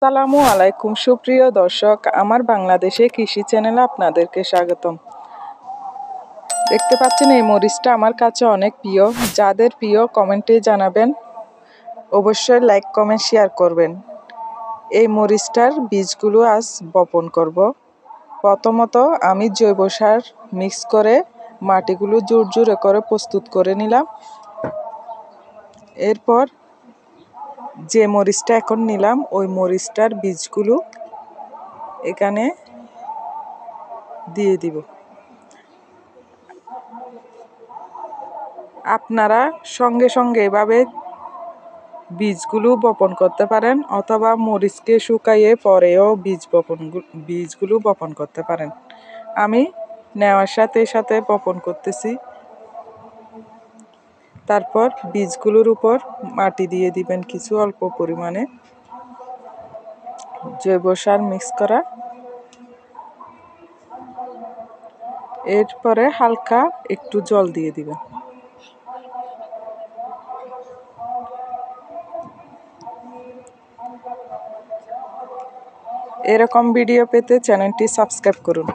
আসসালামু আলাইকুম সুপ্রিয় দর্শক, আমার বাংলাদেশে কৃষি চ্যানেলে আপনাদেরকে স্বাগতম। দেখতে পাচ্ছেন এই মরিচটা আমার কাছে অনেক প্রিয়। যাদের প্রিয় কমেন্টে জানাবেন, অবশ্যই লাইক কমেন্ট শেয়ার করবেন। এই মরিচটার বীজগুলো আজ বপন করব। প্রথমত আমি জৈব সার মিক্স করে মাটিগুলো জোরে করে প্রস্তুত করে নিলাম। এরপর যে মরিচটা এখন নিলাম ওই মরিচটার বীজগুলো এখানে দিয়ে দিব। আপনারা সঙ্গে সঙ্গে এভাবে বীজগুলো বপন করতে পারেন, অথবা মরিচকে শুকাইয়ে পরেও বীজগুলো বপন করতে পারেন। আমি নেওয়ার সাথে সাথে বপন করতেছি। তারপর বীজগুলোর উপর মাটি দিয়ে দিবেন কিছু অল্প পরিমাণে জৈব সার মিক্স করা। এরপরে হালকা একটু জল দিয়ে দিবেন। এরকম ভিডিও পেতে চ্যানেলটি সাবস্ক্রাইব করুন।